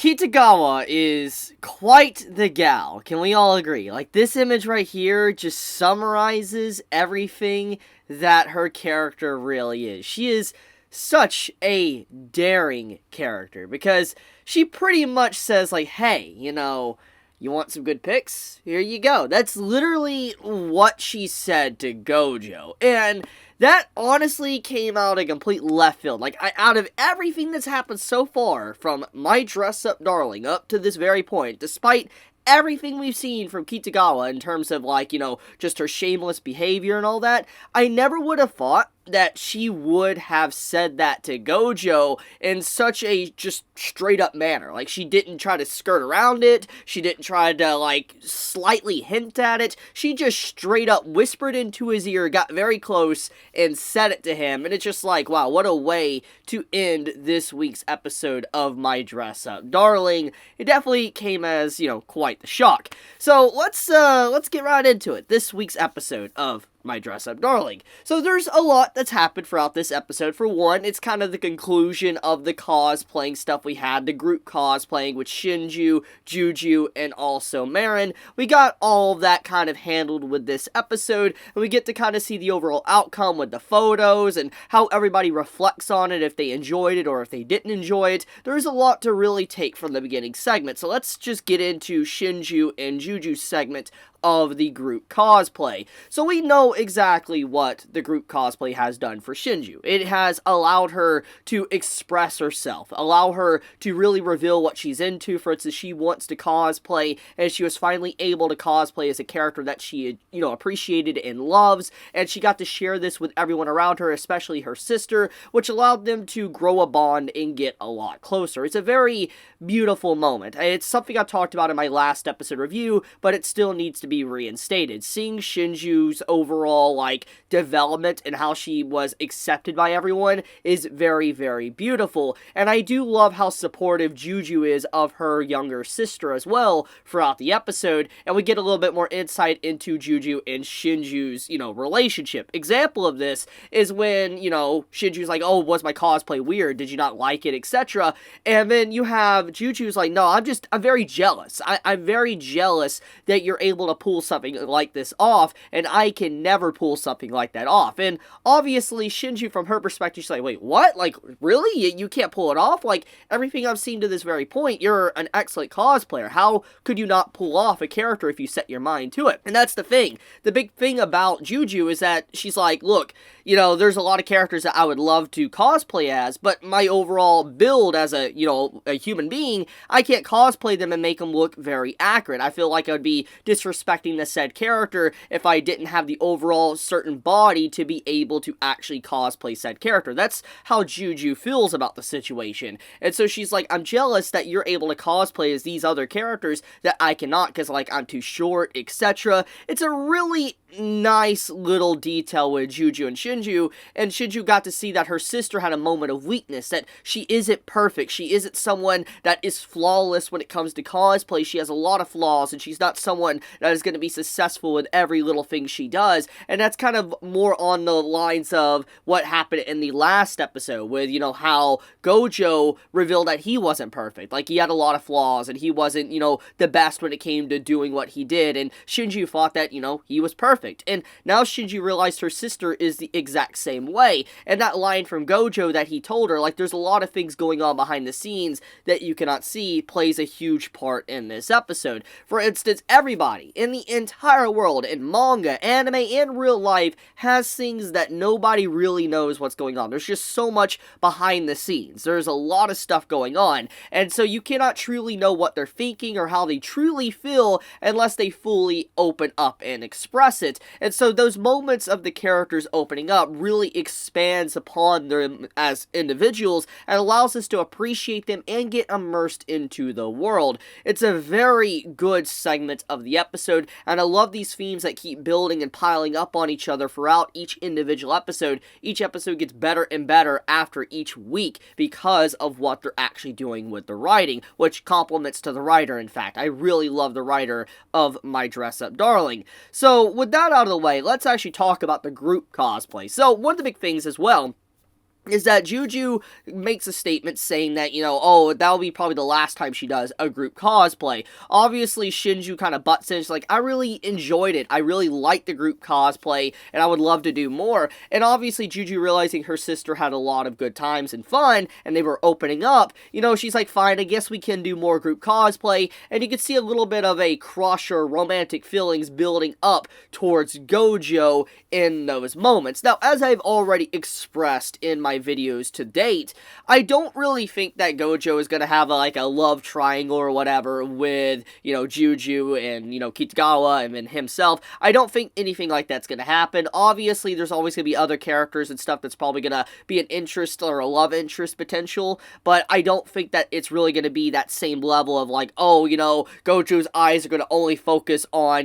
Kitagawa is quite the gal, can we all agree? Like, this image right here just summarizes everything that her character really is. She is such a daring character, because she pretty much says, like, hey, you want some good pics? Here you go. That's literally what she said to Gojo, and that honestly came out of complete left field. Like, out of everything that's happened so far, from My Dress-Up Darling up to this very point, despite everything we've seen from Kitagawa in terms of, like, just her shameless behavior and all that, I never would have thought that she would have said that to Gojo in such a just straight up manner. Like, she didn't try to skirt around it, she didn't try to, like, slightly hint at it, she just straight up whispered into his ear, got very close, and said it to him, and it's just like, wow, what a way to end this week's episode of My Dress Up Darling. It definitely came as, quite the shock. So, let's get right into it. This week's episode of My Dress Up Darling. So there's a lot that's happened throughout this episode. For one, it's kind of the conclusion of the cosplaying stuff we had, the group cosplaying with Shinju, Juju, and also Marin. We got all of that kind of handled with this episode, and we get to kind of see the overall outcome with the photos, and how everybody reflects on it, if they enjoyed it or if they didn't enjoy it. There's a lot to really take from the beginning segment, so let's just get into Shinju and Juju's segment of the group cosplay. So we know exactly what the group cosplay has done for Shinju. It has allowed her to express herself, allow her to really reveal what she's into. For instance, she wants to cosplay, and she was finally able to cosplay as a character that she, appreciated and loves, and she got to share this with everyone around her, especially her sister, which allowed them to grow a bond and get a lot closer. It's a very beautiful moment. It's something I talked about in my last episode review, but it still needs to be reinstated. Seeing Shinju's overall, development and how she was accepted by everyone is very, very beautiful. And I do love how supportive Juju is of her younger sister as well throughout the episode, and we get a little bit more insight into Juju and Shinju's, relationship. Example of this is when, Shinju's like, oh, was my cosplay weird? Did you not like it? Etc. And then you have Juju's like, no, I'm very jealous. I'm very jealous that you're able to pull something like this off, and I can never pull something like that off. And obviously, Shinju, from her perspective, she's like, wait, what? Like, really? You can't pull it off? Like, everything I've seen to this very point, you're an excellent cosplayer. How could you not pull off a character if you set your mind to it? And that's the thing. The big thing about Juju is that she's like, look, there's a lot of characters that I would love to cosplay as, but my overall build as a human being, I can't cosplay them and make them look very accurate. I feel like I would be disrespecting the said character if I didn't have the overall certain body to be able to actually cosplay said character. That's how Juju feels about the situation. And so she's like, I'm jealous that you're able to cosplay as these other characters that I cannot because, I'm too short, etc. It's a really nice little detail with Juju and Shinju got to see that her sister had a moment of weakness, that she isn't perfect, she isn't someone that is flawless when it comes to cosplay. She has a lot of flaws, and she's not someone that is going to be successful with every little thing she does, and that's kind of more on the lines of what happened in the last episode with, how Gojo revealed that he wasn't perfect. Like, he had a lot of flaws, and he wasn't, the best when it came to doing what he did, and Shinju thought that, he was perfect. And now Shinju realized her sister is the exact same way, and that line from Gojo that he told her, there's a lot of things going on behind the scenes that you cannot see, plays a huge part in this episode. For instance, everybody in the entire world, in manga, anime, and real life, has things that nobody really knows what's going on. There's just so much behind the scenes. There's a lot of stuff going on, and so you cannot truly know what they're thinking or how they truly feel unless they fully open up and express it. And so those moments of the characters opening up really expands upon them as individuals and allows us to appreciate them and get immersed into the world. It's a very good segment of the episode, and I love these themes that keep building and piling up on each other throughout each individual episode. Each episode gets better and better after each week because of what they're actually doing with the writing, which compliments to the writer, in fact. I really love the writer of My Dress Up Darling. So with that out of the way, let's actually talk about the group cosplay. So one of the big things as well is that Juju makes a statement saying that, oh, that'll be probably the last time she does a group cosplay. Obviously, Shinju kind of butts in. She's like, I really enjoyed it. I really liked the group cosplay, and I would love to do more. And obviously, Juju realizing her sister had a lot of good times and fun, and they were opening up, she's like, fine, I guess we can do more group cosplay. And you can see a little bit of a crush or romantic feelings building up towards Gojo in those moments. Now, as I've already expressed in my videos to date, I don't really think that Gojo is going to have a love triangle or whatever with, Juju and, Kitagawa and then himself. I don't think anything like that's going to happen. Obviously, there's always going to be other characters and stuff that's probably going to be an interest or a love interest potential, but I don't think that it's really going to be that same level of Gojo's eyes are going to only focus on,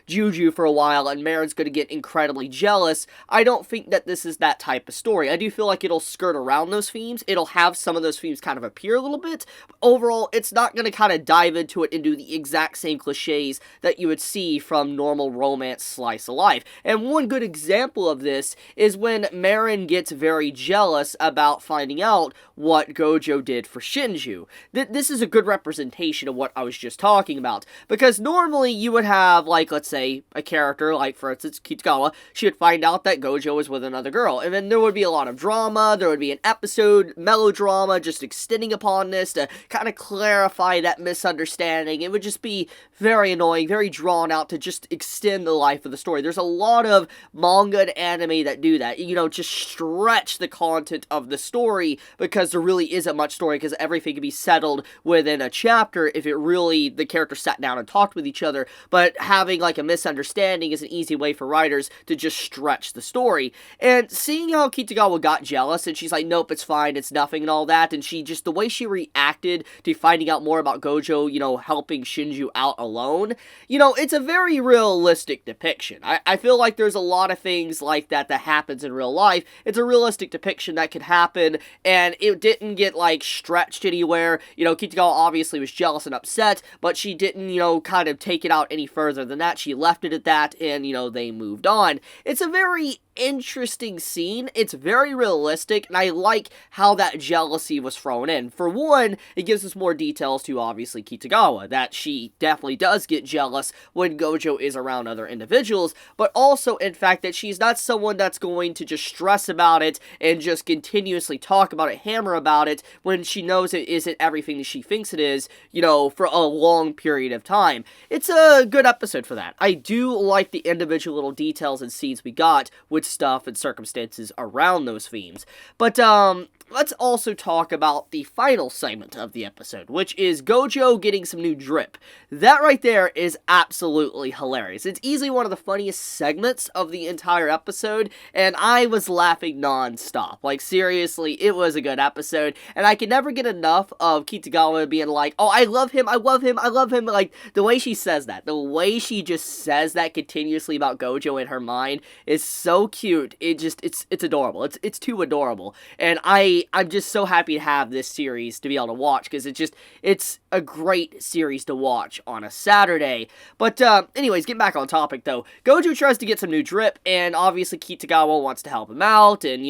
Juju for a while and Marin's going to get incredibly jealous. I don't think that this is that type of story. I do feel like it'll skirt around those themes. It'll have some of those themes kind of appear a little bit. But overall, it's not going to kind of dive into it and do the exact same cliches that you would see from normal romance slice of life. And one good example of this is when Marin gets very jealous about finding out what Gojo did for Shinju. This is a good representation of what I was just talking about. Because normally you would have, let's say, a character, for instance, Kitagawa, she would find out that Gojo was with another girl. And then there would be a lot of drama, there would be an episode, melodrama, just extending upon this to kind of clarify that misunderstanding. It would just be very annoying, very drawn out to just extend the life of the story. There's a lot of manga and anime that do that, just stretch the content of the story because there really isn't much story because everything can be settled within a chapter if it really, the characters sat down and talked with each other, but having a misunderstanding is an easy way for writers to just stretch the story. And seeing how Kitagawa got jealous and she's like, nope, it's fine, it's nothing and all that, and she just, the way she reacted to finding out more about Gojo, helping Shinju out alone, it's a very realistic depiction. I feel like there's a lot of things like that happens in real life. It's a realistic depiction that could happen, and it didn't get, stretched anywhere. Kitagawa obviously was jealous and upset, but she didn't, kind of take it out any further than that. She left it at that, and, they moved on. It's a very interesting scene. It's very realistic, and I like how that jealousy was thrown in. For one, it gives us more details to, obviously, Kitagawa, that she definitely does get jealous when Gojo is around other individuals, but also, in fact, that she's not someone that's going to just stress about it and just continuously talk about it, hammer about it, when she knows it isn't everything that she thinks it is, for a long period of time. It's a good episode for that. I do like the individual little details and scenes we got with stuff and circumstances around those themes. But, let's also talk about the final segment of the episode, which is Gojo getting some new drip. That right there is absolutely hilarious. It's easily one of the funniest segments of the entire episode, and I was laughing non-stop. Seriously, it was a good episode, and I can never get enough of Kitagawa being like, oh, I love him, I love him, I love him. The way she says that, the way she just says that continuously about Gojo in her mind is so cute. It's adorable. It's too adorable. And I'm just so happy to have this series to be able to watch, because it's a great series to watch on a Saturday. But, anyways, getting back on topic, though, Gojo tries to get some new drip, and obviously Kitagawa wants to help him out, and,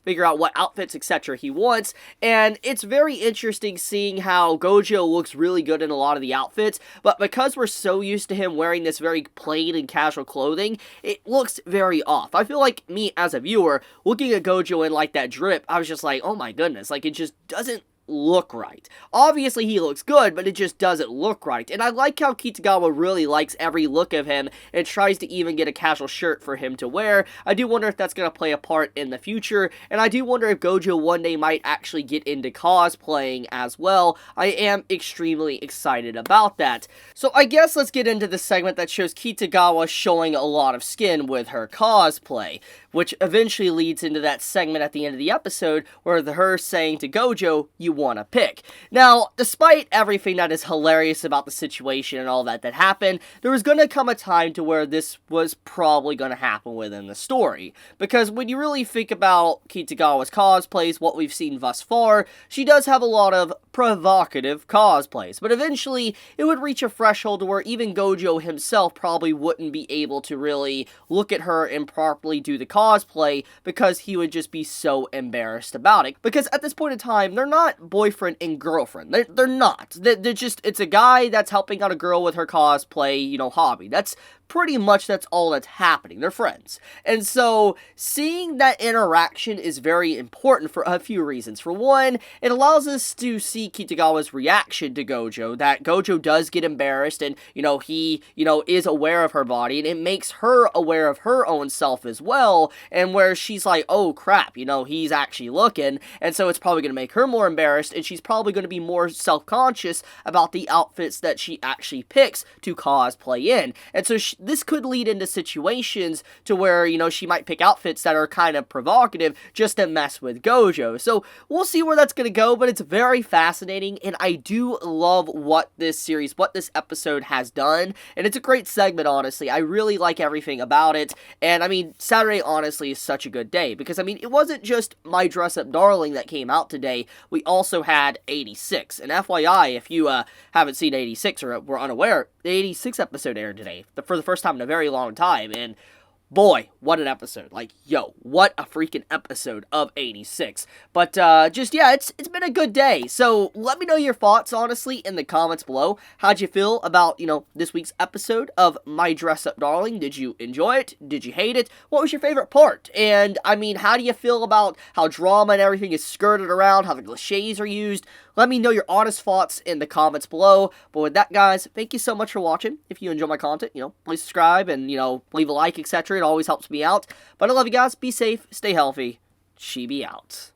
figure out what outfits, etc. he wants, and it's very interesting seeing how Gojo looks really good in a lot of the outfits, but because we're so used to him wearing this very plain and casual clothing, it looks very off. I feel like me, as a viewer, looking at Gojo in, that drip, I was just like, oh my goodness, it just doesn't look right. Obviously, he looks good, but it just doesn't look right. And I like how Kitagawa really likes every look of him and tries to even get a casual shirt for him to wear. I do wonder if that's going to play a part in the future, and I do wonder if Gojo one day might actually get into cosplaying as well. I am extremely excited about that. So I guess let's get into the segment that shows Kitagawa showing a lot of skin with her cosplay, which eventually leads into that segment at the end of the episode where her saying to Gojo, "You want to pick. Now, despite everything that is hilarious about the situation and all that happened, there was going to come a time to where this was probably going to happen within the story. Because when you really think about Kitagawa's cosplays, what we've seen thus far, she does have a lot of provocative cosplays. But eventually, it would reach a threshold where even Gojo himself probably wouldn't be able to really look at her and properly do the cosplay because he would just be so embarrassed about it. Because at this point in time, they're not boyfriend and girlfriend. They're not. They're just, it's a guy that's helping out a girl with her cosplay, you know, hobby. That's all that's happening. They're friends. And so, seeing that interaction is very important for a few reasons. For one, it allows us to see Kitagawa's reaction to Gojo, that Gojo does get embarrassed and, you know, he, you know, is aware of her body, and it makes her aware of her own self as well, and where she's like, oh crap, you know, he's actually looking, and so it's probably going to make her more embarrassed, and she's probably going to be more self-conscious about the outfits that she actually picks to cosplay in. And so this could lead into situations to where, you know, she might pick outfits that are kind of provocative just to mess with Gojo. So we'll see where that's going to go, but it's very fascinating, and I do love what this episode has done, and it's a great segment, honestly. I really like everything about it, and I mean, Saturday, honestly, is such a good day, because, I mean, it wasn't just My Dress-Up Darling that came out today, we also had 86, and FYI, if you haven't seen 86 or were unaware, the 86 episode aired today, for the first time in a very long time, and boy, what an episode. Like, yo, what a freaking episode of 86. But, just, yeah, it's been a good day. So, let me know your thoughts, honestly, in the comments below. How'd you feel about, you know, this week's episode of My Dress-Up Darling? Did you enjoy it? Did you hate it? What was your favorite part? And, I mean, how do you feel about how drama and everything is skirted around, how the cliches are used? Let me know your honest thoughts in the comments below. But with that, guys, thank you so much for watching. If you enjoy my content, you know, please subscribe and, you know, leave a like, etc. It always helps me out. But I love you guys. Be safe. Stay healthy. Chibi out.